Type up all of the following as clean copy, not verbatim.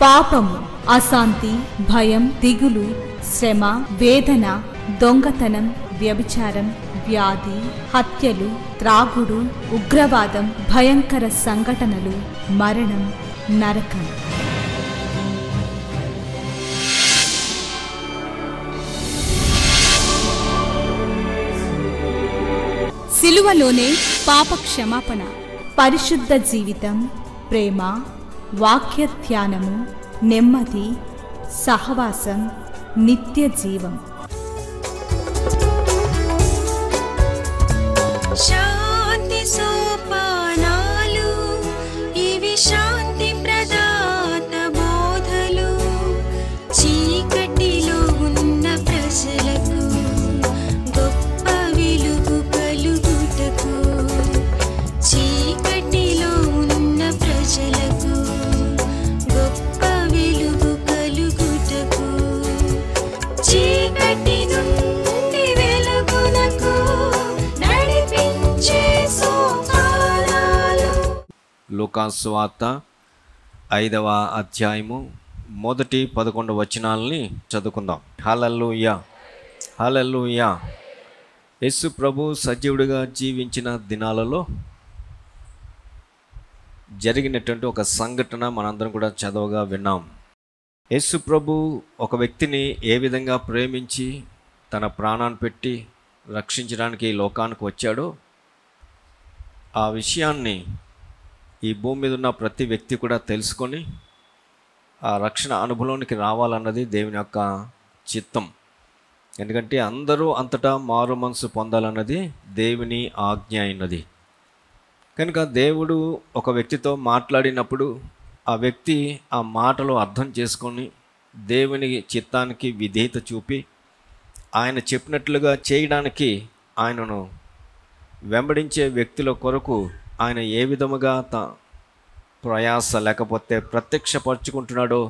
పాపము, అశాంతి, భయం, దిగులు, శ్రమ, వేదన, దొంగతనం, వ్యభిచారం, వ్యాధి, హత్యలు, త్రాగుడు, ఉగ్రవాదం, భయంకర సంఘటనలు, మరణం, నరకం. సిలువలోనే పాప క్షమాపణ, పరిశుద్ధ జీవితం, ప్రేమ, వాక్య ధ్యానము, నెమ్మది, సహవాసం, నిత్య జీవం. శాంతి సోపానాలు, ఇవి శాంతి ప్రదాత బోధలు. చీకటిలో ఉన్న ప్రజలకు గొప్ప వెలుగు కలుగుటకు, చీకటిలో ఉన్న ప్రజలకు గొప్ప వెలుగు కలుగుటకు, చీకటి నుండి వెలుగునకు నడిపించే సోపానాలు. లూకాసు సువార్త 5వ అధ్యాయము 1-11 వచనాలని చదువుకుందాం. హల్లెలూయా, హల్లెలూయా. యేసు ప్రభు సజీవుడిగా జీవించిన దినాలలో జరిగినటువంటి ఒక సంఘటన మనందరం కూడా చదవగా విన్నాం. యేసు ప్రభు ఒక వ్యక్తిని ఏ విధంగా ప్రేమించి తన ప్రాణాన్ని పెట్టి రక్షించడానికి ఈ లోకానికి వచ్చాడో ఆ విషయాన్ని ఈ భూమి మీద ఉన్న ప్రతి వ్యక్తి కూడా తెలుసుకొని ఆ రక్షణ అనుభవంలోనికి రావాలన్నది దేవుని యొక్క చిత్తం. ఎందుకంటే అందరూ అంతటా మారు మనసు పొందాలన్నది దేవుని ఆజ్ఞ అయినది. కనుక దేవుడు ఒక వ్యక్తితో మాట్లాడినప్పుడు ఆ వ్యక్తి ఆ మాటలు అర్థం చేసుకొని దేవుని చిత్తానికి విధేయత చూపి ఆయన చెప్పినట్లుగా చేయడానికి ఆయనను వెంబడించే వ్యక్తుల కొరకు ఆయన ఏ విధముగా ప్రయాస లేకపోతే ప్రత్యక్షపరుచుకుంటున్నాడో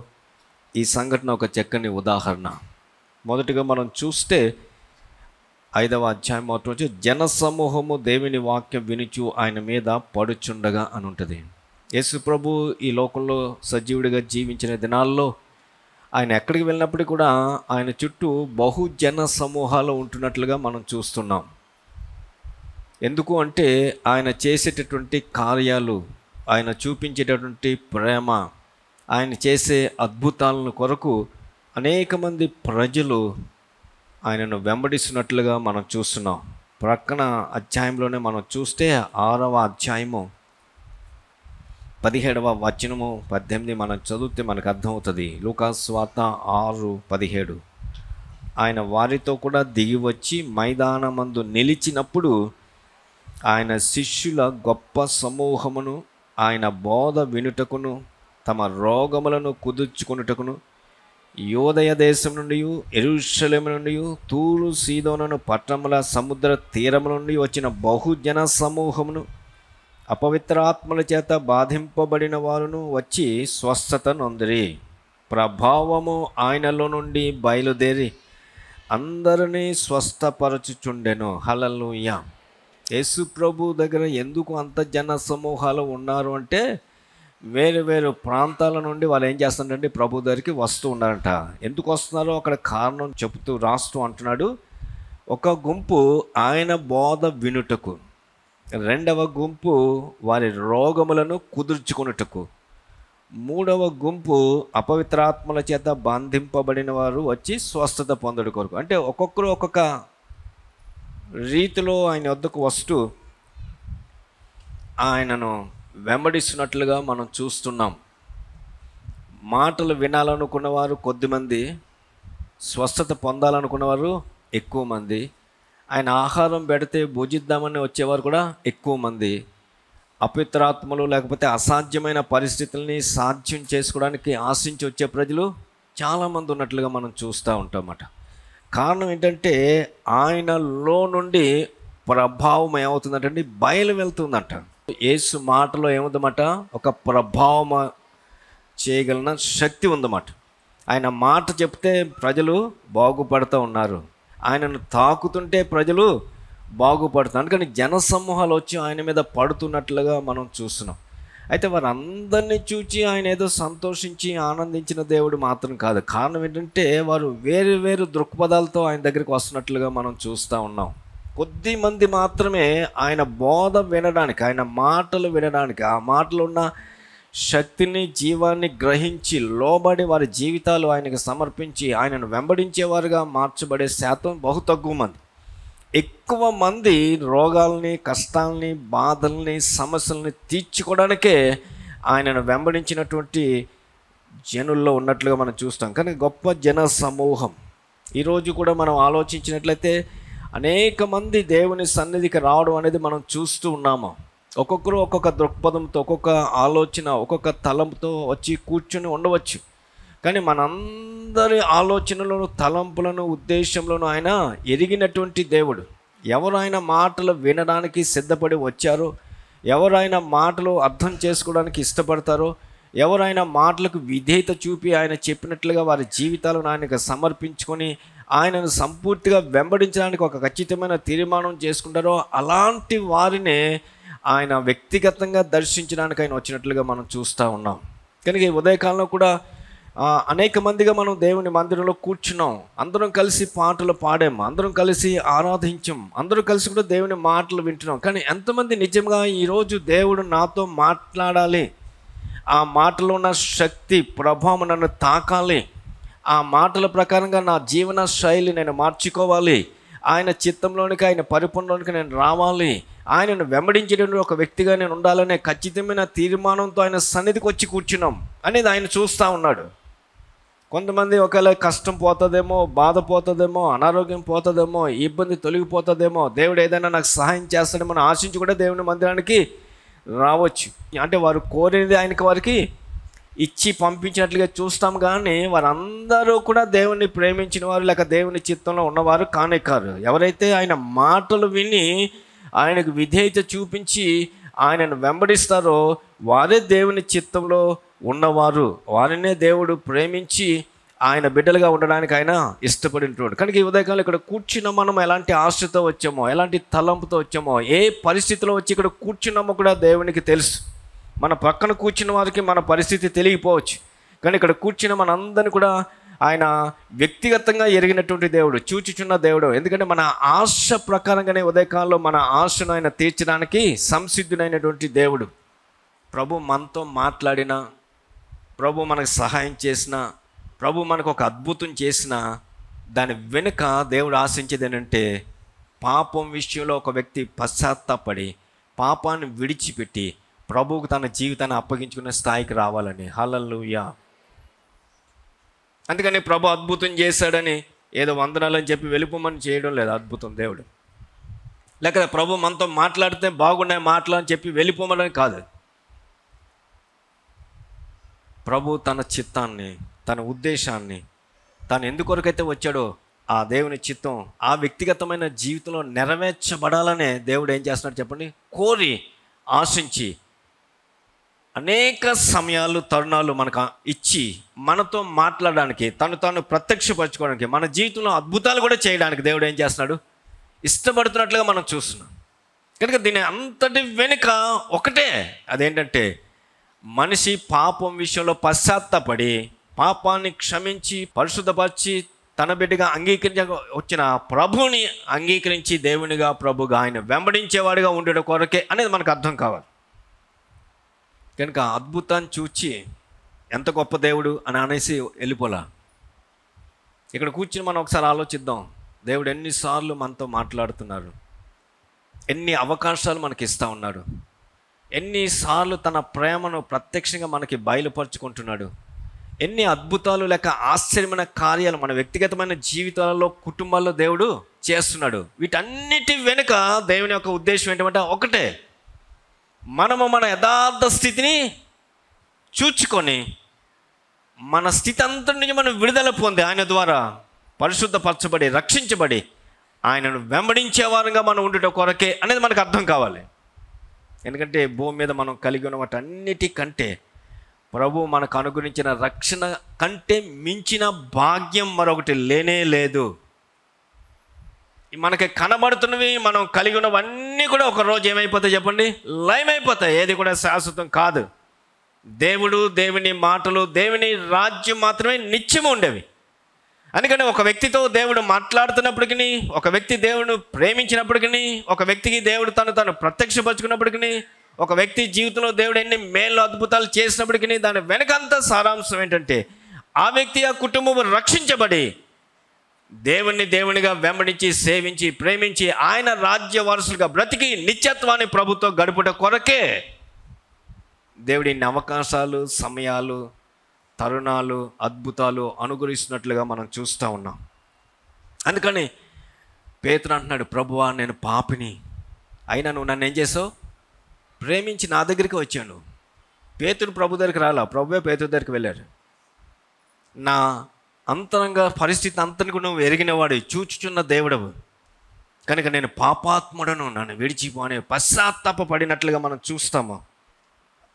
ఈ సంఘటన ఒక చక్కని ఉదాహరణ. మొదటిగా మనం చూస్తే 5వ అధ్యాయం మొదటి నుంచి జనసమూహము దేవుని వాక్యం వినుచు ఆయన మీద పడుచుండగా అని ఉంటుంది. యేసు ప్రభు ఈ లోకంలో సజీవుడిగా జీవించిన దినాల్లో ఆయన ఎక్కడికి వెళ్ళినప్పటికీ కూడా ఆయన చుట్టూ బహుజన సమూహాలు ఉంటున్నట్లుగా మనం చూస్తున్నాం. ఎందుకు అంటే ఆయన చేసేటటువంటి కార్యాలు, ఆయన చూపించేటటువంటి ప్రేమ, ఆయన చేసే అద్భుతాలను కొరకు అనేక మంది ప్రజలు ఆయనను వెంబడిస్తున్నట్లుగా మనం చూస్తున్నాం. ప్రక్కన అధ్యాయంలోనే మనం చూస్తే 6వ అధ్యాయము 17వ వచనము 18 మనం చదివితే మనకు అర్థమవుతుంది. లూకాసు సువార్త 6:17. ఆయన వారితో కూడా దిగి వచ్చి మైదానమందు నిలిచినప్పుడు ఆయన శిష్యుల గొప్ప సమూహమును ఆయన బోధ వినుటకును తమ రోగములను కుదుర్చుకొనుటకును యోదయ దేశం నుండి, యెరూషలేము నుండి, తూరు సీదోను పట్టణముల సముద్ర తీరము నుండి వచ్చిన బహుజన సమూహమును అపవిత్రాత్మల చేత బాధింపబడిన వారును వచ్చి స్వస్థత నొందిరి. ప్రభావము ఆయనలో నుండి బయలుదేరి అందరినీ స్వస్థపరచుచుండెను. హల్లెలూయా. యేసు ప్రభు దగ్గర ఎందుకు అంత జన సమూహాలు ఉన్నారు అంటే వేరు వేరు ప్రాంతాల నుండి వాళ్ళు ఏం చేస్తున్నారంటే ప్రభు దగ్గరికి వస్తూ ఉన్నారంట. ఎందుకు వస్తున్నారో అక్కడ కారణం చెబుతూ రాస్తూ అంటున్నాడు. ఒక గుంపు ఆయన బోధ వినుటకు, రెండవ గుంపు వారి రోగములను కుదుర్చుకొనుటకు, మూడవ గుంపు అపవిత్రాత్మల చేత బంధింపబడిన వారు వచ్చి స్వస్థత పొందడం కొరకు. అంటే ఒక్కొక్కరు ఒక్కొక్క రీతిలో ఆయన వద్దకు వస్తూ ఆయనను వెంబడిస్తున్నట్లుగా మనం చూస్తున్నాం. మాటలు వినాలనుకున్నవారు కొద్దిమంది, స్వస్థత పొందాలనుకున్నవారు ఎక్కువ మంది, ఆయన ఆహారం పెడితే భుజిద్దామని వచ్చేవారు కూడా ఎక్కువ మంది, అపవిత్రాత్మలు లేకపోతే అసాధ్యమైన పరిస్థితుల్ని సాధ్యం చేసుకోవడానికి ఆశించి వచ్చే ప్రజలు చాలామంది ఉన్నట్లుగా మనం చూస్తూ ఉంటామన్నమాట. కారణం ఏంటంటే ఆయనలో నుండి ప్రభావం ఏమవుతుందంటే బయలు వెళ్తుందంట. యేసు మాటలో ఏముందన్నమాట, ఒక ప్రభావం చేయగలిగిన శక్తి ఉందన్నమాట. ఆయన మాట చెప్తే ప్రజలు బాగుపడుతూ ఉన్నారు, ఆయనను తాకుతుంటే ప్రజలు బాగుపడుతున్నారు. అందుకని జనసమూహాలు వచ్చి ఆయన మీద పడుతున్నట్లుగా మనం చూస్తున్నాం. అయితే వారందరినీ చూచి ఆయన ఏదో సంతోషించి ఆనందించిన దేవుడు మాత్రం కాదు. కారణం ఏంటంటే వారు వేరు వేరు దృక్పథాలతో ఆయన దగ్గరికి వస్తున్నట్లుగా మనం చూస్తూ ఉన్నాం. కొద్ది మంది మాత్రమే ఆయన బోధ వినడానికి, ఆయన మాటలు వినడానికి, ఆ మాటలు ఉన్న శక్తిని, జీవాన్ని గ్రహించి లోబడి వారి జీవితాలు ఆయనకు సమర్పించి ఆయనను వెంబడించేవారుగా మార్చబడే శాతం బహు తక్కువ మంది. ఎక్కువ మంది రోగాల్ని, కష్టాలని, బాధల్ని, సమస్యల్ని తీర్చుకోవడానికే ఆయనను వెంబడించినటువంటి జనుల్లో ఉన్నట్లుగా మనం చూస్తాం. కానీ గొప్ప జన సమూహం ఈరోజు కూడా మనం ఆలోచించినట్లయితే అనేక మంది దేవుని సన్నిధికి రావడం అనేది మనం చూస్తూ ఉన్నాము. ఒక్కొక్కరు ఒక్కొక్క దృక్పథంతో, ఒక్కొక్క ఆలోచన, ఒక్కొక్క తలంపుతో వచ్చి కూర్చొని ఉండవచ్చు. కానీ మనందరి ఆలోచనలను, తలంపులను, ఉద్దేశంలోనూ ఆయన ఎరిగినటువంటి దేవుడు. ఎవరు ఆయన మాటలు వినడానికి సిద్ధపడి వచ్చారో, ఎవరు ఆయన మాటలు అర్థం చేసుకోవడానికి ఇష్టపడతారో, ఎవరు ఆయన మాటలకు విధేయత చూపి ఆయన చెప్పినట్లుగా వారి జీవితాలను ఆయనకు సమర్పించుకొని ఆయనను సంపూర్తిగా వెంబడించడానికి ఒక ఖచ్చితమైన తీర్మానం చేసుకుంటారో అలాంటి వారినే ఆయన వ్యక్తిగతంగా దర్శించడానికి ఆయన వచ్చినట్లుగా మనం చూస్తూ ఉన్నాం. కనుక ఈ ఉదయకాలంలో కూడా అనేక మందిగా మనం దేవుని మందిరంలో కూర్చున్నాం, అందరం కలిసి పాటలు పాడాము, అందరం కలిసి ఆరాధించాం, అందరం కలిసి కూడా దేవుని మాటలు వింటున్నాం. కానీ ఎంతమంది నిజంగా ఈరోజు దేవుడు నాతో మాట్లాడాలి, ఆ మాటలో ఉన్న శక్తి ప్రభావం నన్ను తాకాలి, ఆ మాటల ప్రకారంగా నా జీవన శైలి నేను మార్చుకోవాలి, ఆయన చిత్తంలోనికి, ఆయన పరిపూర్ణలోనికి నేను రావాలి, ఆయనను వెంబడించేటువంటి ఒక వ్యక్తిగా నేను ఉండాలనే ఖచ్చితమైన తీర్మానంతో ఆయన సన్నిధికి వచ్చి కూర్చున్నాం అనేది ఆయన చూస్తూ ఉన్నాడు. కొంతమంది ఒకవేళ కష్టం పోతుందేమో, బాధ పోతుందేమో, అనారోగ్యం పోతుందేమో, ఇబ్బంది తొలగిపోతుందేమో, దేవుడు ఏదైనా నాకు సహాయం చేస్తాడేమో అని ఆశించి కూడా దేవుని మందిరానికి రావచ్చు. అంటే వారు కోరినది ఆయనకి వారికి ఇచ్చి పంపించినట్లుగా చూస్తాం. కానీ వారందరూ కూడా దేవుణ్ణి ప్రేమించిన వారు లేక దేవుని చిత్తంలో ఉన్నవారు కానే కారు. ఎవరైతే ఆయన మాటలు విని ఆయనకు విధేయత చూపించి ఆయనను వెంబడిస్తారో వారే దేవుని చిత్తంలో ఉన్నవారు, వారినే దేవుడు ప్రేమించి ఆయన బిడ్డలుగా ఉండడానికి ఆయన ఇష్టపడినటువంటి. కనుక ఈ ఉదయకాలం ఇక్కడ కూర్చున్న మనం ఎలాంటి ఆశతో వచ్చామో, ఎలాంటి తలంపుతో వచ్చామో, ఏ పరిస్థితిలో వచ్చి ఇక్కడ కూర్చున్నామో కూడా దేవునికి తెలుసు. మన పక్కన కూర్చున్న వారికి మన పరిస్థితి తెలియకపోవచ్చు, కానీ ఇక్కడ కూర్చున్న మనందరినీ కూడా ఆయన వ్యక్తిగతంగా ఎరిగినటువంటి దేవుడు, చూచుచున్న దేవుడు. ఎందుకంటే మన ఆశ ప్రకారంగానే ఉదయకాలంలో మన ఆశను ఆయన తీర్చడానికి సంసిద్ధుడైనటువంటి దేవుడు. ప్రభు మనతో మాట్లాడిన, ప్రభు మనకు సహాయం చేసిన, ప్రభు మనకు ఒక అద్భుతం చేసిన దాని వెనుక దేవుడు ఆశించేది ఏంటంటే పాపం విషయంలో ఒక వ్యక్తి పశ్చాత్తాపడి పాపాన్ని విడిచిపెట్టి ప్రభువుకు తన జీవితాన్ని అప్పగించుకునే స్థాయికి రావాలని. హల్లెలూయా. అందుకని ప్రభు అద్భుతం చేశాడని ఏదో వందనాలని చెప్పి వెళ్ళిపోమని చేయడం లేదు అద్భుతం దేవుడు. లేక ప్రభు మనతో మాట్లాడితే బాగున్నాయి మాటలని చెప్పి వెళ్ళిపోమని కాదు. ప్రభు తన చిత్తాన్ని, తన ఉద్దేశాన్ని, తను ఎందుకొరకైతే వచ్చాడో ఆ దేవుని చిత్తం ఆ వ్యక్తిగతమైన జీవితంలో నెరవేర్చబడాలనే దేవుడు ఏం చేస్తున్నాడు చెప్పండి, కోరి ఆశించి అనేక సమయాలు, తరుణాలు మనకు ఇచ్చి మనతో మాట్లాడడానికి, తాను ప్రత్యక్షపరచుకోవడానికి, మన జీవితంలో అద్భుతాలు కూడా చేయడానికి దేవుడు ఏం చేస్తున్నాడు, ఇష్టపడుతున్నట్లుగా మనం చూస్తున్నాం. కనుక దీని అంతటి వెనుక ఒకటే, అదేంటంటే మనిషి పాపం విషయంలో పశ్చాత్తాపడి పాపాన్ని క్షమించి పరిశుద్ధపరిచి తన బిడ్డగా అంగీకరించ వచ్చిన ప్రభుని అంగీకరించి దేవునిగా, ప్రభుగా ఆయన వెంబడించేవాడిగా ఉండేట కొరకే అనేది మనకు అర్థం కావాలి. కనుక అద్భుతాన్ని చూచి ఎంత గొప్ప దేవుడు అని అనేసి వెళ్ళిపోలా. ఇక్కడ కూర్చుని మనం ఒకసారి ఆలోచిద్దాం, దేవుడు ఎన్నిసార్లు మనతో మాట్లాడుతున్నారు, ఎన్ని అవకాశాలు మనకి ఇస్తూ ఉన్నాడు, ఎన్నిసార్లు తన ప్రేమను ప్రత్యక్షంగా మనకి బయలుపరుచుకుంటున్నాడు, ఎన్ని అద్భుతాలు లేక ఆశ్చర్యమైన కార్యాలు మన వ్యక్తిగతమైన జీవితాలలో, కుటుంబాల్లో దేవుడు చేస్తున్నాడు. వీటన్నిటి వెనుక దేవుని యొక్క ఉద్దేశం ఏంటంటే ఒకటే, మనము మన యథార్థ స్థితిని చూచుకొని మన స్థితి అంతటి నుంచి మనం విడుదల పొంది ఆయన ద్వారా పరిశుద్ధపరచబడి రక్షించబడి ఆయనను వెంబడించేవారుగా మనం ఉండటం కొరకే అనేది మనకు అర్థం కావాలి. ఎందుకంటే భూమి మీద మనం కలిగి ఉన్న వాటన్నిటికంటే ప్రభు మనకు అనుగ్రహించిన రక్షణ కంటే మించిన భాగ్యం మరొకటి లేనే లేదు. మనకి కనబడుతున్నవి, మనం కలిగి ఉన్నవన్నీ కూడా ఒక రోజు ఏమైపోతాయి చెప్పండి, లయమైపోతాయి. ఏది కూడా శాశ్వతం కాదు. దేవుడు, దేవుని మాటలు, దేవుని రాజ్యం మాత్రమే నిత్యము ఉండేవి. అందుకని ఒక వ్యక్తితో దేవుడు మాట్లాడుతున్నప్పటికీ, ఒక వ్యక్తి దేవుడు ప్రేమించినప్పటికీ, ఒక వ్యక్తికి దేవుడు తను ప్రత్యక్షపరుచుకున్నప్పటికీ, ఒక వ్యక్తి జీవితంలో దేవుడు ఎన్ని మేలు అద్భుతాలు చేసినప్పటికీ దాని వెనకంతా సారాంశం ఏంటంటే ఆ వ్యక్తి, ఆ కుటుంబం రక్షించబడి దేవునిగా వెంబడించి, సేవించి, ప్రేమించి ఆయన రాజ్య వారసులుగా బ్రతికి నిత్యత్వాన్ని ప్రభుత్వం గడుపుట కొరకే దేవుడి అవకాశాలు, సమయాలు, తరుణాలు, అద్భుతాలు అనుగ్రహిస్తున్నట్లుగా మనం చూస్తూ ఉన్నాం. అందుకని పేతురు అంటున్నాడు, ప్రభువా నేను పాపిని, అయినా నువ్వు నన్ను ఏం చేసావు? ప్రేమించి నా దగ్గరికి వచ్చాను. పేతురు ప్రభు దగ్గరికి రాలా, ప్రభువే పేతురు దగ్గరికి వెళ్ళారు. నా అంతరంగ పరిస్థితి అంతని నువ్వు ఎరిగినవాడు, చూచుచున్న దేవుడవు కనుక నేను పాపాత్ముడను, నన్ను విడిచిపోని పశ్చాత్తాపడినట్లుగా మనం చూస్తాము.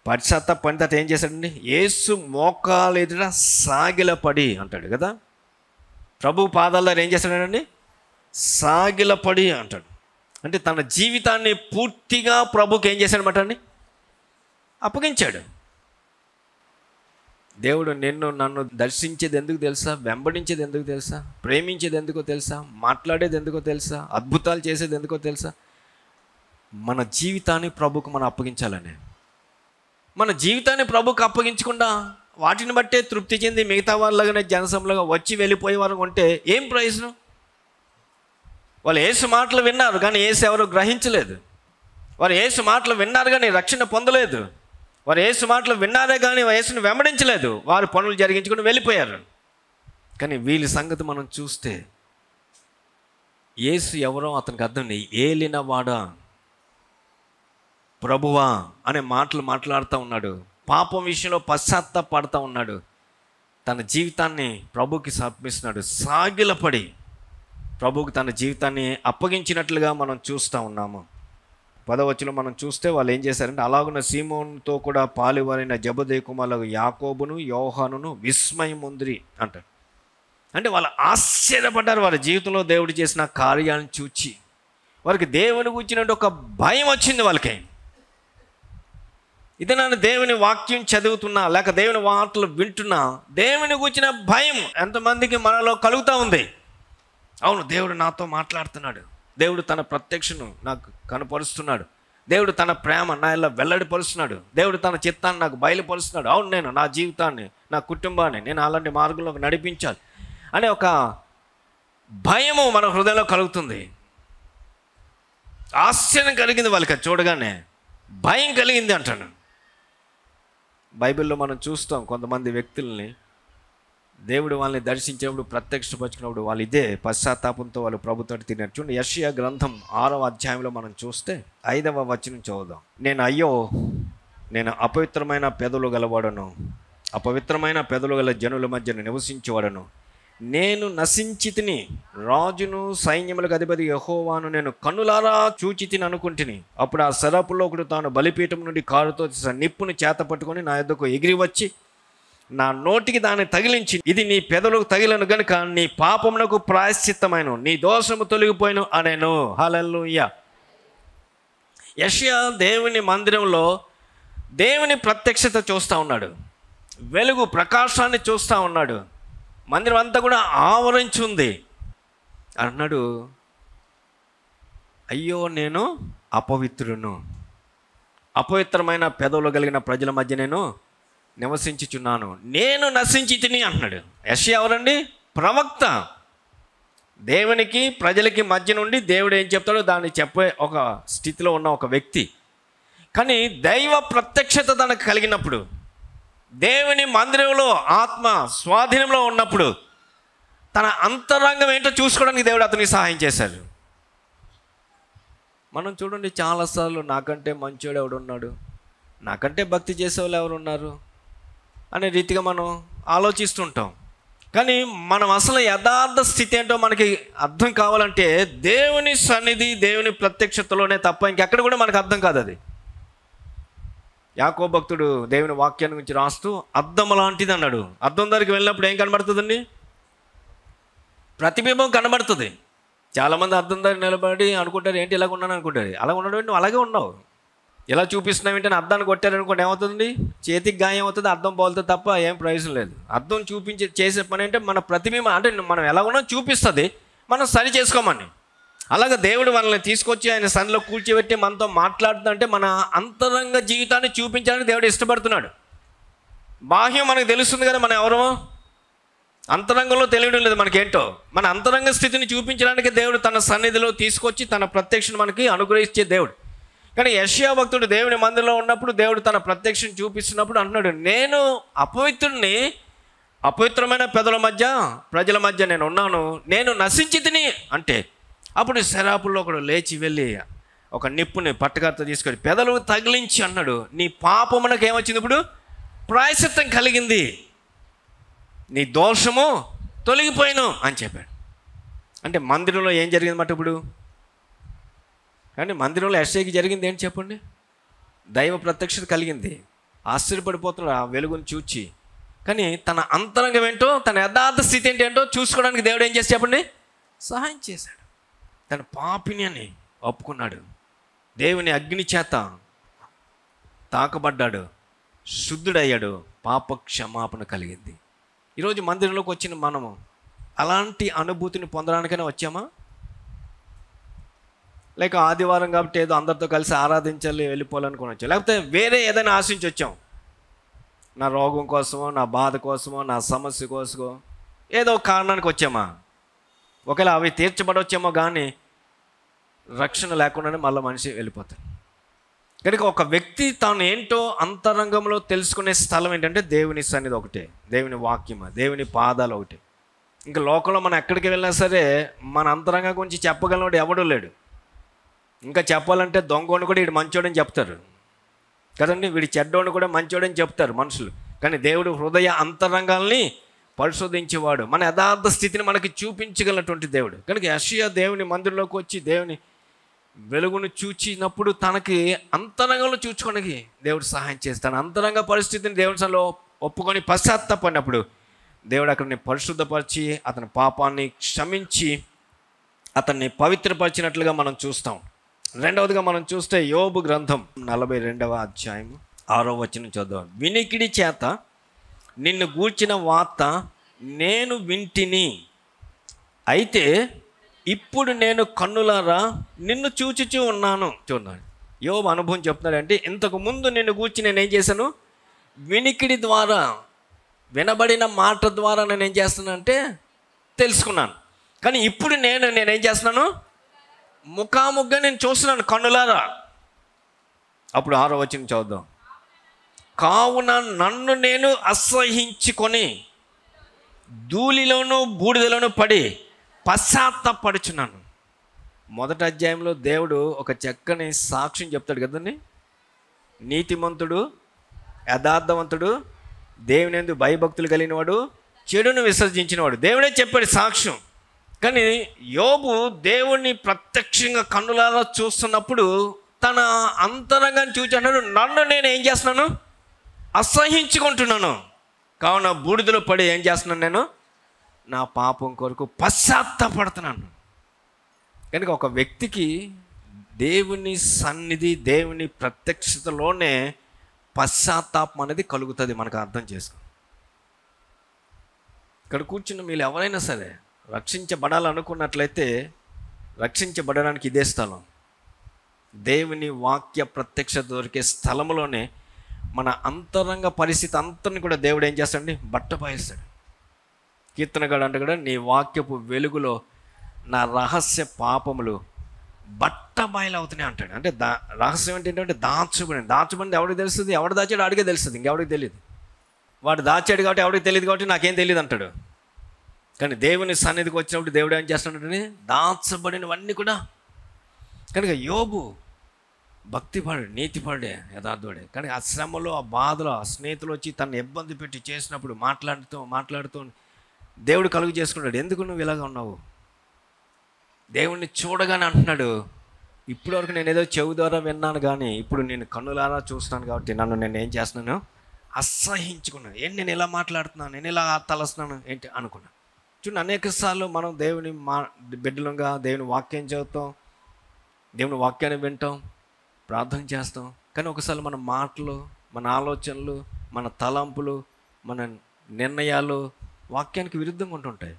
పశ్చాత్తాపడిన తర్వాత ఏం చేశాడండి? యేసు మోకాలు ఎదుట సాగిలపడి అంటాడు కదా. ప్రభు పాదాల దగ్గర ఏం చేశాడండి? సాగిలపడి అంటాడు. అంటే తన జీవితాన్ని పూర్తిగా ప్రభుకి ఏం చేశాడనమాట అండి? అప్పగించాడు. దేవుడు నన్ను దర్శించేది ఎందుకు తెలుసా? వెంబడించేది ఎందుకు తెలుసా? ప్రేమించేది ఎందుకో తెలుసా? మాట్లాడేది ఎందుకో తెలుసా? అద్భుతాలు చేసేది ఎందుకో తెలుసా? మన జీవితాన్ని ప్రభుకు మనం అప్పగించాలని. మన జీవితాన్ని ప్రభుకు అప్పగించకుండా వాటిని బట్టే తృప్తి చెంది మిగతా వాళ్ళగానే జనసంలోగా వచ్చి వెళ్ళిపోయే వారు ఉంటే ఏం ప్రయోజనం? వాళ్ళు యేసు మాటలు విన్నారు కానీ యేసు ఎవరు గ్రహించలేదు. వారు యేసు మాటలు విన్నారు కానీ రక్షణ పొందలేదు. వారు యేసు మాటలు విన్నారే కానీ యేసుని వెంబడించలేదు. వారు పనులు జరిగించుకుని వెళ్ళిపోయారు. కానీ వీళ్ళ సంగతి మనం చూస్తే యేసు ఎవరో అతనికి అర్థం లేదు. ఏలినవాడా, ప్రభువా అనే మాటలు మాట్లాడుతూ ఉన్నాడు. పాపం విషయంలో పశ్చాత్తాపడుతూ ఉన్నాడు. తన జీవితాన్ని ప్రభుకి సమర్పిస్తున్నాడు. సాగిలపడి ప్రభువుకి తన జీవితాన్ని అప్పగించినట్లుగా మనం చూస్తూ ఉన్నాము. 10వ వచనంలో మనం చూస్తే వాళ్ళు ఏం చేశారంటే, అలాగున్న సీమోనుతో కూడా పాలువారైన జెబెదయి కుమారులు యాకోబును యోహానును విస్మయముందిరి అంటారు. అంటే వాళ్ళు ఆశ్చర్యపడ్డారు వారి జీవితంలో దేవుడు చేసిన కార్యాలను చూచి. వారికి దేవుని గురించినట్టు ఒక భయం వచ్చింది వాళ్ళకి. ఇది నన్ను దేవుని వాక్యం చదువుతున్నా లేక దేవుని వార్తలు వింటున్నా దేవుని గురించిన భయం ఎంతమందికి మనలో కలుగుతూ ఉంది. అవును, దేవుడు నాతో మాట్లాడుతున్నాడు, దేవుడు తన ప్రత్యక్షను నాకు కనపరుస్తున్నాడు, దేవుడు తన ప్రేమ నా ఇలా వెల్లడిపరుస్తున్నాడు, దేవుడు తన చిత్తాన్ని నాకు బయలుపరుస్తున్నాడు. అవును, నేను నా జీవితాన్ని, నా కుటుంబాన్ని నేను అలాంటి మార్గంలోకి నడిపించాలి అనే ఒక భయము మన హృదయంలో కలుగుతుంది. ఆశ్చర్యం కలిగింది వాళ్ళకి చూడగానే, భయం కలిగింది అంటాను. బైబిల్లో మనం చూస్తాం కొంతమంది వ్యక్తుల్ని దేవుడు వాళ్ళని దర్శించినప్పుడు, ప్రత్యక్షపరిచినప్పుడు వాళ్ళు ఇదే పశ్చాత్తాపంతో వాళ్ళు ప్రభుతో తిన్నారు. చూడండి, యెషయా గ్రంథం 6వ అధ్యాయంలో మనం చూస్తే 5వ వచనం చదువుదాం. నేను అపవిత్రమైన పెదవులు గలవాడను, అపవిత్రమైన పెదవులు గల జనుల మధ్య నివసించేవాడను. నేను నశించి తిని, రాజును సైన్యములకు అధిపతి యెహోవాను నేను కన్నులారా చూచి తిని అనుకుంటుని. అప్పుడు ఆ సరపులో ఒకడు తాను బలిపీఠం నుండి కారుతో నిప్పును చేత పట్టుకొని నా యొద్దకు ఎగిరి వచ్చి నా నోటికి దాన్ని తగిలించి, ఇది నీ పెదవులకు తగిలను గనుక నీ పాపమునకు ప్రాయశ్చిత్తమైన, నీ దోషము తొలగిపోయిను అనేను. హల్లెలూయా. యెషయా దేవుని మందిరంలో దేవుని ప్రత్యక్షత చూస్తూ ఉన్నాడు, వెలుగు ప్రకాశాన్ని చూస్తూ ఉన్నాడు. మందిరం అంతా కూడా ఆవరించి ఉంది. అన్నాడు, అయ్యో నేను అపవిత్రును, అపవిత్రమైన పెదవులు కలిగిన ప్రజల మధ్య నేను నివసించుచున్నాను, నేను నశించి తిని అంటున్నాడు. యెషయా ఎవరండి? ప్రవక్త. దేవునికి ప్రజలకి మధ్య నుండి దేవుడు ఏం చెప్తాడో దాన్ని చెప్పే ఒక స్థితిలో ఉన్న ఒక వ్యక్తి. కానీ దైవ ప్రత్యక్షత తనకు కలిగినప్పుడు, దేవుని మందిరంలో ఆత్మ స్వాధీనంలో ఉన్నప్పుడు తన అంతరంగం ఏంటో చూసుకోవడానికి దేవుడు అతనికి సహాయం చేశాడు. మనం చూడండి, చాలాసార్లు నాకంటే మంచోడు ఎవడున్నాడు, నాకంటే భక్తి చేసేవాళ్ళు ఎవరున్నారు అనే రీతిగా మనం ఆలోచిస్తుంటాం. కానీ మనం అసలు యథార్థ స్థితి ఏంటో మనకి అర్థం కావాలంటే దేవుని సన్నిధి, దేవుని ప్రత్యక్షతలోనే తప్ప ఇంకెక్కడ కూడా మనకు అర్థం కాదు. అది యాకోబు భక్తుడు దేవుని వాక్యాన్ని గురించి రాస్తూ అద్దం లాంటిది అన్నాడు. అద్దం దగ్గరికి వెళ్ళినప్పుడు ఏం కనబడుతుందండి? ప్రతిబింబం కనబడుతుంది. చాలామంది అద్దం దగ్గర నిలబడి అనుకుంటారు, ఏంటి ఇలాగ ఉన్నాను అనుకుంటారు. అలా ఉండడం నువ్వు అలాగే ఉన్నావు. ఇలా చూపిస్తున్నాం ఏంటని అద్దాన్ని కొట్టారనుకోండి ఏమవుతుంది? చేతికి గాయం అవుతుంది, అద్దం పోలుతుంది తప్ప ఏం ప్రయోజనం లేదు. అద్దం చూపించి చేసే పని అంటే మన ప్రతిబింబం, అంటే మనం ఎలా ఉన్నా చూపిస్తుంది, మనం సరి చేసుకోమని. అలాగే దేవుడు మనల్ని తీసుకొచ్చి ఆయన సన్నిలో కూర్చోబెట్టి మనతో మాట్లాడుతుందంటే మన అంతరంగ జీవితాన్ని చూపించాలని దేవుడు ఇష్టపడుతున్నాడు. బాహ్యం మనకు తెలుస్తుంది కదా మనం ఎవరో, అంతరంగంలో తెలియడం లేదు మనకేంటో. మన అంతరంగ స్థితిని చూపించడానికి దేవుడు తన సన్నిధిలో తీసుకొచ్చి తన ప్రత్యక్షను మనకి అనుగ్రహించే దేవుడు. కానీ యెషయా భక్తుడు దేవుని మందిరంలో ఉన్నప్పుడు దేవుడు తన ప్రత్యక్షం చూపిస్తున్నప్పుడు అంటున్నాడు, నేను అపవిత్రుడిని, అపవిత్రమైన ప్రజల మధ్య నేను ఉన్నాను, నేను నశించి తిని అంటే. అప్పుడు శరాపుల్లో ఒకడు లేచి వెళ్ళి ఒక నిప్పుని పట్టకర్త తీసుకొని పెదలు తగిలించి అన్నాడు, నీ పాపమునకు ఏమొచ్చింది? ఇప్పుడు ప్రాయశ్చిత్తం కలిగింది, నీ దోషము తొలగిపోయిను అని చెప్పాడు. అంటే మందిరంలో ఏం జరిగింది మాట ఇప్పుడు? కానీ మందిరంలో యెషయాకి జరిగింది ఏంటి చెప్పండి? దైవ ప్రత్యక్షత కలిగింది. ఆశ్చర్యపడిపోతున్నాడు ఆ వెలుగును చూచి. కానీ తన అంతరంగం ఏంటో, తన యథార్థ స్థితి ఏంటో చూసుకోవడానికి దేవుడు ఏం చేసి చెప్పండి? సహాయం చేశాడు. తన పాపిని అని ఒప్పుకున్నాడు, దేవుని అగ్ని చేత తాకబడ్డాడు, శుద్ధుడయ్యాడు, పాప క్షమాపణ కలిగింది. ఈరోజు మందిరంలోకి వచ్చిన మనము అలాంటి అనుభూతిని పొందడానికైనా వచ్చామా? లేక ఆదివారం కాబట్టి ఏదో అందరితో కలిసి ఆరాధించాలి వెళ్ళిపోవాలనుకుని వచ్చాం, లేకపోతే వేరే ఏదైనా ఆశించి వచ్చాం, నా రోగం కోసమో, నా బాధ కోసమో, నా సమస్య కోసమో ఏదో కారణానికి వచ్చామా? ఒకవేళ అవి తీర్చబడవచ్చేమో కానీ రక్షణ లేకుండానే మళ్ళీ మనిషి వెళ్ళిపోతాడు. కనుక ఒక వ్యక్తి తాను ఏంటో అంతరంగంలో తెలుసుకునే స్థలం ఏంటంటే దేవుని సన్నిధి ఒకటే, దేవుని వాక్యమా, దేవుని పాదాలు ఒకటే. ఇంకా లోకంలో మనం ఎక్కడికి వెళ్ళినా సరే మన అంతరంగం గురించి చెప్పగలవాడు ఎవడూ లేడు. ఇంకా చెప్పాలంటే దొంగోడు కూడా వీడు మంచోడని చెప్తారు కదండి, వీడి చెడ్డోడు కూడా మంచోడని చెప్తారు మనుషులు. కానీ దేవుడు హృదయ అంతరంగాల్ని పరిశోధించేవాడు, మన యథార్థ స్థితిని మనకి చూపించగలిగినటువంటి దేవుడు. కనుక యెషయా దేవుని మందిరంలోకి వచ్చి దేవుని వెలుగును చూచినప్పుడు తనకి అంతరంగంలో చూచుకోవడానికి దేవుడు సహాయం చేస్తాడు. అంతరంగ పరిస్థితిని దేవుని సన్నిధిలో ఒప్పుకొని పశ్చాత్తాపడినప్పుడు దేవుడు అక్కడిని పరిశుద్ధపరిచి అతని పాపాన్ని క్షమించి అతన్ని పవిత్రపరిచినట్లుగా మనం చూస్తాం. రెండవదిగా మనం చూస్తే యోబు గ్రంథం 42వ అధ్యాయం 6వ వచనం చూద్దాం. వినికిడి చేత నిన్ను గూర్చిన వార్త నేను వింటిని, అయితే ఇప్పుడు నేను కన్నులారా నిన్ను చూచుచూ ఉన్నాను. చూడండి యోబు అనుభవం చెప్తున్నాడంటే, ఇంతకు ముందు నిన్ను గూర్చి నేనేం చేశాను? వినికిడి ద్వారా, వినబడిన మాట ద్వారా నేనేం చేస్తున్నానంటే తెలుసుకున్నాను. కానీ ఇప్పుడు నేనేం చేస్తున్నాను? ముఖాముఖిగా నేను చూస్తున్నాను కన్నులారా. అప్పుడు 6వ వచనం చదువుదాం. కావున నన్ను నేను అసహించుకొని ధూళిలోను బూడిదలోను పడి పశ్చాత్తాపడుచున్నాను. మొదటి అధ్యాయంలో దేవుడు ఒక చక్కని సాక్ష్యం చెప్తాడు కదండి, నీతిమంతుడు, యథార్థవంతుడు, దేవుని యందు భయభక్తులు కలిగినవాడు, చెడును విసర్జించినవాడు, దేవుడే చెప్పాడు సాక్ష్యం. కానీ యోబు దేవుణ్ణి ప్రత్యక్షంగా కన్నులారా చూస్తున్నప్పుడు తన అంతరంగాన్ని చూచి అన్నాడు, నన్ను నేను ఏం చేస్తున్నాను? అసహించుకుంటున్నాను. కావున బూడిదలో పడి ఏం చేస్తున్నాను? నేను నా పాపం కొరకు పశ్చాత్తాపడుతున్నాను. కనుక ఒక వ్యక్తికి దేవుని సన్నిధి, దేవుని ప్రత్యక్షతలోనే పశ్చాత్తాపం అనేది కలుగుతుంది. మనకు అర్థం చేసుకో. ఇక్కడ కూర్చున్న మీరు ఎవరైనా సరే రక్షించబడాలనుకున్నట్లయితే రక్షించబడడానికి ఇదే స్థలం. దేవుని వాక్య ప్రత్యక్షత దొరికే స్థలంలోనే మన అంతరంగ పరిస్థితి అంతని కూడా దేవుడు ఏం చేస్తాడండి? బట్టబయలుస్తాడు. కీర్తనగాడు అంటే కూడా, నీ వాక్యపు వెలుగులో నా రహస్య పాపములు బట్టబయలు అవుతున్నాయి అంటాడు. అంటే రహస్యం ఏంటంటే దాచబడింది ఎవరికి తెలుస్తుంది? ఎవడు దాచాడు ఆడికే తెలుస్తుంది, ఇంకెవడికి తెలియదు. వాడు దాచాడు కాబట్టి ఎవరికి తెలియదు కాబట్టి నాకేం తెలియదు అంటాడు. కానీ దేవుని సన్నిధికి వచ్చినప్పుడు దేవుడు ఏం చేస్తున్నాడంటే దాచబడినవన్నీ కూడా. కనుక యోబు భక్తిపడు, నీతిపడే, యథార్థుడే. కానీ ఆ శ్రమలో, ఆ బాధలో, ఆ స్నేహితులు వచ్చి తను ఇబ్బంది పెట్టి చేసినప్పుడు మాట్లాడుతూ దేవుడు కలుగు చేసుకున్నాడు. ఎందుకు నువ్వు ఇలాగ ఉన్నావు? దేవుణ్ణి చూడగానే అంటున్నాడు, ఇప్పటి వరకు నేను ఏదో చెవి ద్వారా విన్నాను కానీ ఇప్పుడు నేను కన్నులారా చూస్తున్నాను కాబట్టి నన్ను నేను ఏం చేస్తున్నాను? అసహించుకున్నాను. ఏంటి నేను ఇలా మాట్లాడుతున్నాను, నేను ఇలా తలస్తున్నాను ఏంటి అనుకున్నాను. చూడండి, అనేక సార్లు మనం దేవుని బిడ్డలుగా దేవుని వాక్యం చదువుతాం, దేవుని వాక్యాన్ని వింటాం, ప్రార్థన చేస్తాం, కానీ ఒకసారి మన మాటలు, మన ఆలోచనలు, మన తలంపులు, మన నిర్ణయాలు వాక్యానికి విరుద్ధంగా ఉంటుంటాయి.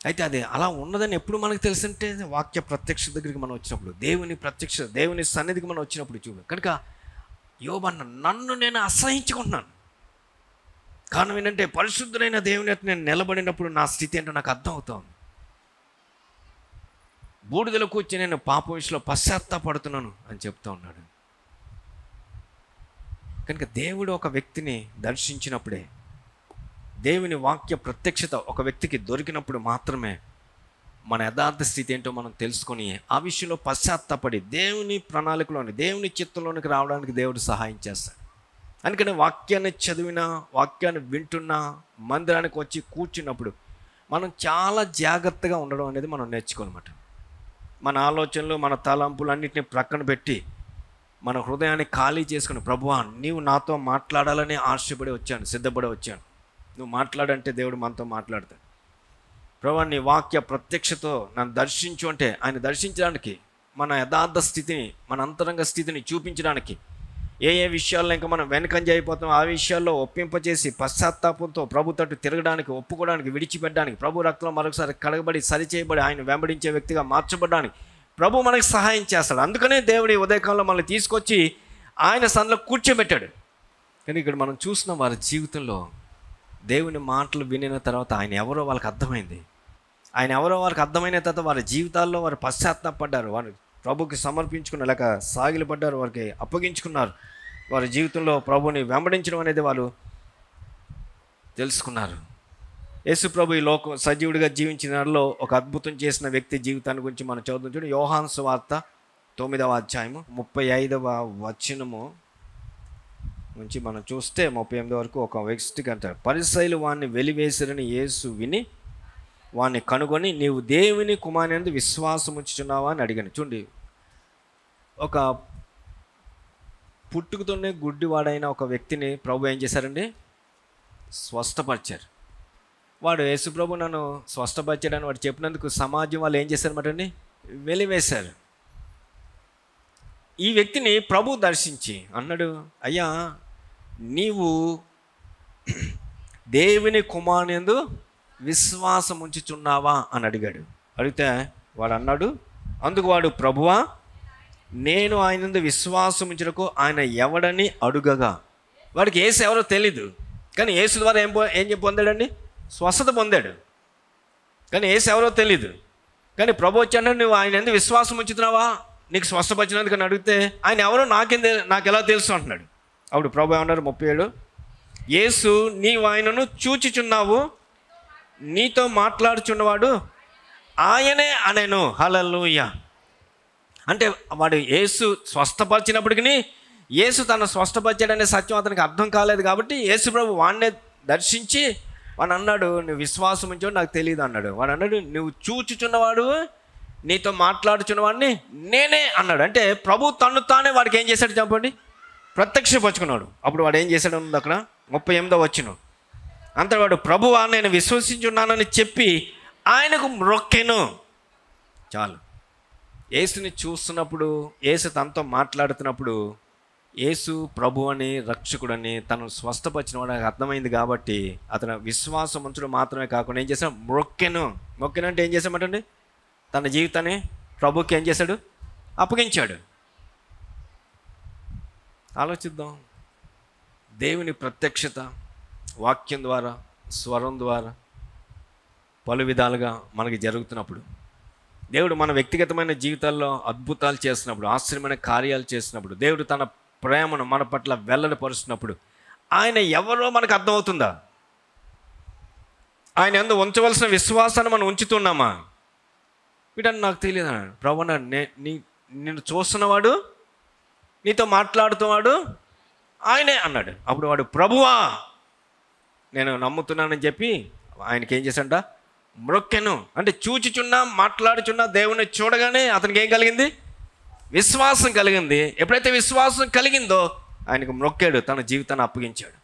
అయితే అది అలా ఉన్నదని ఎప్పుడు మనకు తెలిసింటే వాక్య ప్రత్యక్ష దగ్గరికి మనం వచ్చినప్పుడు, దేవుని సన్నిధికి మనం వచ్చినప్పుడు చూడు. కనుక యోబు అన్న, నన్ను నేను అసహించుకుంటున్నాను. కారణం ఏంటంటే పరిశుద్ధులైన దేవుని ఎదుట నేను నిలబడినప్పుడు నా స్థితి ఏంటో నాకు అర్థం అవుతుంది. బూడిదలో కూర్చి నేను పాపం విషయంలో పశ్చాత్తాపడుతున్నాను అని చెప్తూ ఉన్నాడు. కనుక దేవుడు ఒక వ్యక్తిని దర్శించినప్పుడే, దేవుని వాక్య ప్రత్యక్షత ఒక వ్యక్తికి దొరికినప్పుడు మాత్రమే మన యథార్థ స్థితి ఏంటో మనం తెలుసుకొని ఆ విషయంలో పశ్చాత్తాపడి దేవుని ప్రణాళికలోని, దేవుని చిత్తంలోనికి రావడానికి దేవుడు సహాయం చేస్తాడు. అందుకని వాక్యాన్ని చదివినా, వాక్యాన్ని వింటున్నా, మందిరానికి వచ్చి కూర్చున్నప్పుడు మనం చాలా జాగ్రత్తగా ఉండడం అనేది మనం నేర్చుకోనమాట. మన ఆలోచనలు, మన తలంపులు అన్నింటినీ ప్రక్కన పెట్టి మన హృదయాన్ని ఖాళీ చేసుకుని, ప్రభువా నీవు నాతో మాట్లాడాలని ఆశపడి వచ్చాను, సిద్ధపడి వచ్చాను, నువ్వు మాట్లాడంటే దేవుడు మనతో మాట్లాడతాడు. ప్రభువా నీ వాక్య ప్రత్యక్షతో నన్ను దర్శించు అంటే ఆయన దర్శించడానికి, మన యథార్థ స్థితిని, మన అంతరంగ స్థితిని చూపించడానికి, ఏ విషయాల్లో ఇంకా మనం వెనకంజ అయిపోతాం ఆ విషయాల్లో ఒప్పింపచేసి పశ్చాత్తాపంతో ప్రభు తట్టు తిరగడానికి, ఒప్పుకోవడానికి, విడిచిపెట్టడానికి, ప్రభు రక్తంలో మరొకసారి కడగబడి సరిచేయబడి ఆయన వెంబడించే వ్యక్తిగా మార్చబడడానికి ప్రభు మనకు సహాయం చేస్తాడు. అందుకనే దేవుడి ఉదయకాలంలో మనల్ని తీసుకొచ్చి ఆయన సన్నిధిలో కూర్చోబెట్టాడు. కానీ ఇక్కడ మనం చూసిన వారి జీవితంలో దేవుని మాటలు వినిన తర్వాత ఆయన ఎవరో వాళ్ళకి అర్థమైంది. ఆయన ఎవరో వారికి అర్థమైన తర్వాత వారి జీవితాల్లో వారు పశ్చాత్తాపడ్డారు, వారు ప్రభుకి సమర్పించుకున్నారు, లేక సాగిలపడ్డారు, వారికి అప్పగించుకున్నారు. వారి జీవితంలో ప్రభుని వెంబడించడం అనేది వాళ్ళు తెలుసుకున్నారు. యేసు ప్రభు ఈ సజీవుడిగా జీవించిన వారిలో ఒక అద్భుతం చేసిన వ్యక్తి జీవితాన్ని గురించి మనం చదువుతాం. చూడండి, యోహాను సువార్త 9వ అధ్యాయము 35వ వచనము నుంచి మనం చూస్తే 38 వరకు ఒక వ్యక్తికి అంటారు, పరిసయ్యులు వాణ్ణి వెలివేసిరని యేసు విని వాణ్ణి కనుగొని, నీవు దేవుని కుమారుని విశ్వాసం ఉంచుచున్నావా అని అడిగాను. చూడండి, ఒక పుట్టుకతోనే గుడ్డివాడైన ఒక వ్యక్తిని ప్రభు ఏం చేశారండి? స్వస్థపరిచారు. వాడు యేసు ప్రభు నన్ను స్వస్థపరిచాడని వాడు చెప్పినందుకు సమాజం వాళ్ళు ఏం చేశారన్నమాట అండి? వెలివేశారు. ఈ వ్యక్తిని ప్రభు దర్శించి అన్నాడు, అయ్యా నీవు దేవుని కుమారునియందు విశ్వాసం ఉంచుచున్నావా అని అడిగాడు. అడిగితే వాడు అన్నాడు, అందుకు వాడు, ప్రభువా నేను ఆయన విశ్వాసం ఉంచుటకు ఆయన ఎవడని అడుగగా, వాడికి యేసు ఎవరో తెలీదు, కానీ యేసు ద్వారా ఏం పొందాడండి? స్వస్థత పొందాడు. కానీ యేసు ఎవరో తెలీదు. కానీ ప్రభు వచ్చాడు, నువ్వు ఆయన ఎందుకు విశ్వాసం ఉంచుతున్నావా, నీకు స్వస్థపరిచినందుకు అని అడిగితే ఆయన ఎవరో నాకు ఎలా తెలుసు అంటున్నాడు. అప్పుడు ప్రభు ఏమన్నారు? 37, యేసు నీవు ఆయనను చూచుచున్నావు, నీతో మాట్లాడుచున్నవాడు ఆయనే అనెను. హల్లెలూయా. అంటే వాడు యేసు స్వస్థపరిచినప్పటికీ యేసు తను స్వస్థపరిచాడనే సత్యం అతనికి అర్థం కాలేదు కాబట్టి యేసు ప్రభు వాడినే దర్శించి వాడు అన్నాడు, నువ్వు విశ్వాసం ఉంచో నాకు తెలియదు అన్నాడు. వాడు అన్నాడు, నువ్వు చూచుచున్నవాడు, నీతో మాట్లాడుచున్నవాడిని నేనే అన్నాడు. అంటే ప్రభు తను తానే వాడికి ఏం చేశాడు చెప్పండి? ప్రత్యక్షపరుచుకున్నాడు. అప్పుడు వాడు ఏం చేశాడు ఉంది అక్కడ 38వ వచనం. అంత వాడు, ప్రభువా నేను విశ్వసించున్నానని చెప్పి ఆయనకు మ్రొక్కెను. చాలు. యేసుని చూస్తున్నప్పుడు, యేసు తనతో మాట్లాడుతున్నప్పుడు యేసు ప్రభు అని, రక్షకుడని, తను స్వస్థపరిచిన వాడు అర్థమైంది కాబట్టి అతను విశ్వాసం ఉంచడం మాత్రమే కాకుండా ఏం చేశాడు? మ్రొక్కెను. మొక్కెను అంటే ఏం చేశామంటండి? తన జీవితాన్ని ప్రభుకి ఏం చేశాడు? అప్పగించాడు. ఆలోచిద్దాం. దేవుని ప్రత్యక్షత వాక్యం ద్వారా, స్వరం ద్వారా పలు విధాలుగా మనకి జరుగుతున్నప్పుడు, దేవుడు మన వ్యక్తిగతమైన జీవితాల్లో అద్భుతాలు చేసినప్పుడు, ఆశ్చర్యమైన కార్యాలు చేసినప్పుడు, దేవుడు తన ప్రేమను మన పట్ల వెల్లడిపరుస్తున్నప్పుడు ఆయన ఎవరో మనకు అర్థమవుతుందా? ఆయన యందు ఉంచవలసిన విశ్వాసాన్ని మనం ఉంచుతున్నామా? వీటని నాకు తెలియదు. ప్రభు నిన్ను చూస్తున్నవాడు, నీతో మాట్లాడుతున్నవాడు ఆయనే అన్నాడు. అప్పుడు వాడు, ప్రభువా నేను నమ్ముతున్నానని చెప్పి ఆయనకి ఏం చేశాడంట? మ్రొక్కెను. అంటే చూచుచున్నా, మాట్లాడుచున్నా దేవుని చూడగానే అతనికి ఏం కలిగింది? విశ్వాసం కలిగింది. ఎప్పుడైతే విశ్వాసం కలిగిందో ఆయనకు మ్రొక్కాడు, తన జీవితాన్ని అప్పగించాడు.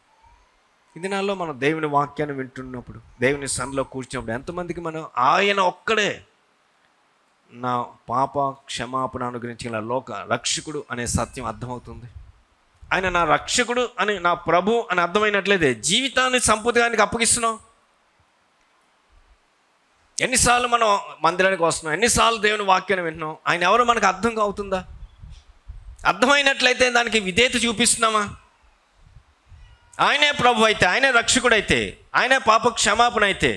ఈ దినాల్లో మనం దేవుని వాక్యాన్ని వింటున్నప్పుడు, దేవుని సన్నిధిలో కూర్చున్నప్పుడు ఎంతమందికి మనం ఆయన ఒక్కడే నా పాప క్షమాపణ అనుగ్రహించిన లోక రక్షకుడు అనే సత్యం అర్థమవుతుంది. ఆయన నా రక్షకుడు అని, నా ప్రభు అని అర్థమైనట్లయితే జీవితాన్ని సంపూర్తిగా ఆయనకి అప్పగిస్తున్నాం. ఎన్నిసార్లు మనం మందిరానికి వస్తున్నాం, ఎన్నిసార్లు దేవుని వాక్యాన్ని వింటున్నాం, ఆయన ఎవరో మనకు అర్థం అవుతుందా? అర్థమైనట్లయితే దానికి విధేయత చూపిస్తున్నామా? ఆయనే ప్రభు అయితే, ఆయనే రక్షకుడు అయితే, ఆయనే పాప క్షమాపణ అయితే,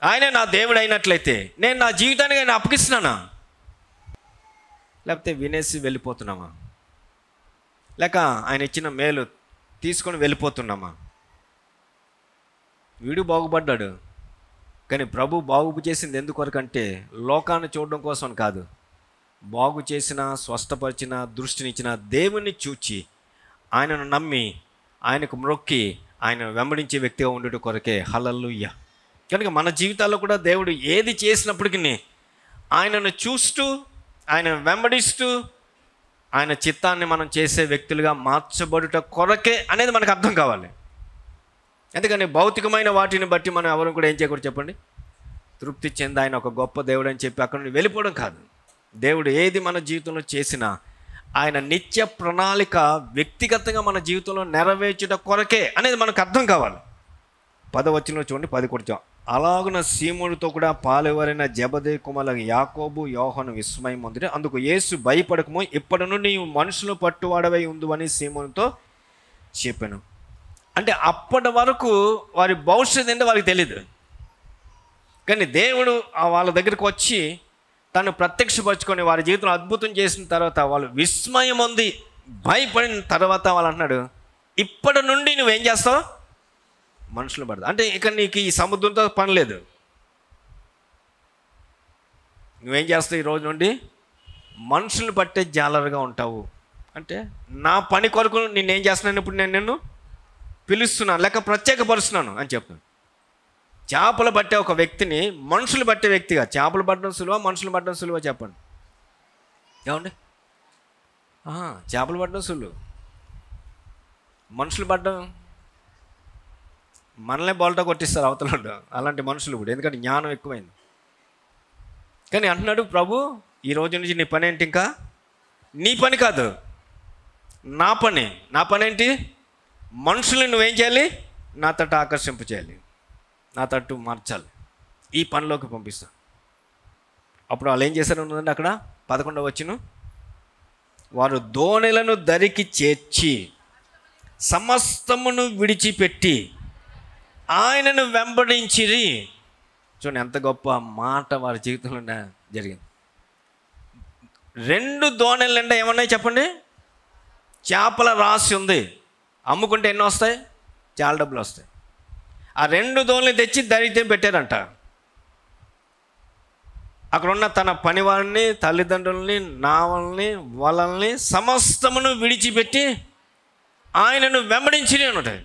ఆయనే నా దేవుడు అయినట్లయితే నేను నా జీవితానికి ఆయన అప్పగిస్తున్నానా? లేకపోతే వినేసి వెళ్ళిపోతున్నామా? లేక ఆయన ఇచ్చిన మేలు తీసుకొని వెళ్ళిపోతున్నామా? వీడు బాగుపడ్డాడు, కానీ ప్రభు బాగు చేసింది ఎందుకొరకంటే లోకాన్ని చూడడం కోసం కాదు, బాగు చేసిన, స్వస్థపరిచిన, దృష్టినిచ్చిన దేవుణ్ణి చూచి ఆయనను నమ్మి ఆయనకు మ్రొక్కి ఆయనను వెంబడించే వ్యక్తిగా ఉండేట కొరకే. హల్లెలూయా. కనుక మన జీవితాల్లో కూడా దేవుడు ఏది చేసినప్పటికీ ఆయనను చూస్తూ, ఆయనను వెంబడిస్తూ, ఆయన చిత్తాన్ని మనం చేసే వ్యక్తులుగా మార్చబడుట కొరకే అనేది మనకు అర్థం కావాలి. ఎందుకని భౌతికమైన వాటిని బట్టి మనం ఎవరు కూడా ఏం చేయకూడదు చెప్పండి, తృప్తి చెంది ఆయన ఒక గొప్ప దేవుడు అని చెప్పి అక్కడ నుండి వెళ్ళిపోవడం కాదు. దేవుడు ఏది మన జీవితంలో చేసినా ఆయన నిత్య ప్రణాళిక వ్యక్తిగతంగా మన జీవితంలో నెరవేర్చుట కొరకే అనేది మనకు అర్థం కావాలి. 10వ వచనంలో చూడండి, 10 కొడుచాం. అలాగున సీమోనుతో కూడా పాలెవరైన జెబెదయి కుమారులు యాకోబు యోహాను విస్మయం పొందిరి. అందుకు యేసు భయపడకము, ఇప్పటి నుండి నీవు మనుషులు పట్టువాడవై ఉండు అని సీమోనుతో చెప్పాను. అంటే అప్పటి వరకు వారి భవిష్యత్తు ఏంటో వారికి తెలియదు, కానీ దేవుడు వాళ్ళ దగ్గరికి వచ్చి తను ప్రత్యక్షపరచుకొని వారి జీవితంలో అద్భుతం చేసిన తర్వాత వాళ్ళు విస్మయం ఉంది, భయపడిన తర్వాత వాళ్ళు అంటున్నాడు, ఇప్పటి నుండి నువ్వేం చేస్తావు, మనుషులు పడతావు. అంటే ఇక నీకు ఈ సముద్రంతో పని లేదు, నువ్వేం చేస్తావు, ఈ రోజు నుండి మనుషులు పట్టే జాలరుగా ఉంటావు. అంటే నా పని కొరకు నేనేం చేస్తున్నాను, ఇప్పుడు నేను నిన్ను పిలుస్తున్నాను, లేక ప్రత్యేకపరుస్తున్నాను అని చెప్తున్నాను. చేపలు పట్టే ఒక వ్యక్తిని మనుషులు పట్టే వ్యక్తిగా, చేపలు పట్టడం సులువా, మనుషులు పట్టడం సులువా చెప్పండి, ఏమండి? చేపలు పట్టడం సులువు, మనుషులు పట్టడం మనలే బోల్టా కొట్టిస్తారు అవతల అలాంటి మనుషులు కూడా, ఎందుకంటే జ్ఞానం ఎక్కువైంది. కానీ అంటున్నాడు ప్రభు, ఈ రోజు నుంచి నీ పని ఏంటి, ఇంకా నీ పని కాదు, నా పని. నా పని ఏంటి, మనుషుల్ని నువ్వేం చేయాలి, నా తట్టు ఆకర్షింప చేయాలి, నా తట్టు మార్చాలి, ఈ పనిలోకి పంపిస్తా. అప్పుడు వాళ్ళు ఏం చేశారు ఉన్నదండి అక్కడ 11వ వచనం, వారు దోణెలను దరికి చేర్చి సమస్తమును విడిచిపెట్టి ఆయనను వెంబడించిరి. చూడండి ఎంత గొప్ప మాట వారి జీవితంలో జరిగింది. 2 దోణెలు అంటే ఏమన్నాయి చెప్పండి, చేపల రాసి ఉంది, అమ్ముకుంటే ఎన్ని వస్తాయి, చాలా డబ్బులు వస్తాయి. ఆ 2 దోణలు తెచ్చి దరిద్రం పెట్టారంట. అక్కడ ఉన్న తన పనివారిని, తల్లిదండ్రులని, నావల్ని, వలల్ని సమస్తమును విడిచిపెట్టి ఆయనను వెంబడించిరి ఉంటాయి.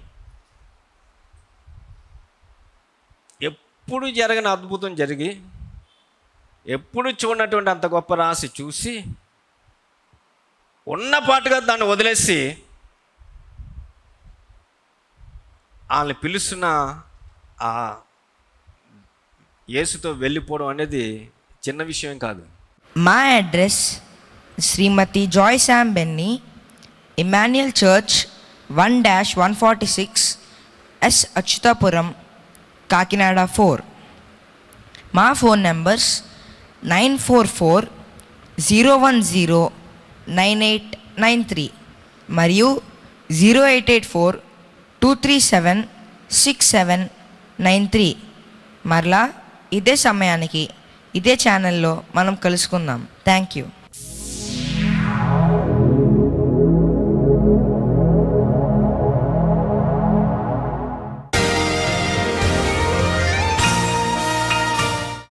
ఎప్పుడు జరగని అద్భుతం జరిగి, ఎప్పుడు చూడనటువంటి అంత గొప్ప రాసి చూసి ఉన్నపాటుగా దాన్ని వదిలేసి వాళ్ళని పిలుస్తున్న ఆ యేసుతో వెళ్ళిపోవడం అనేది చిన్న విషయం కాదు. మా address Shrimati Joy Sam Benny, Emmanuel church 1-146 S Atchutapuram, Kakinada 4. మా ఫోన్ నెంబర్స్ 944-010-9893 మరియు 0884-237-6793. మరలా ఇదే సమయానికి ఇదే ఛానల్లో మనం కలుసుకుందాం. Thank you.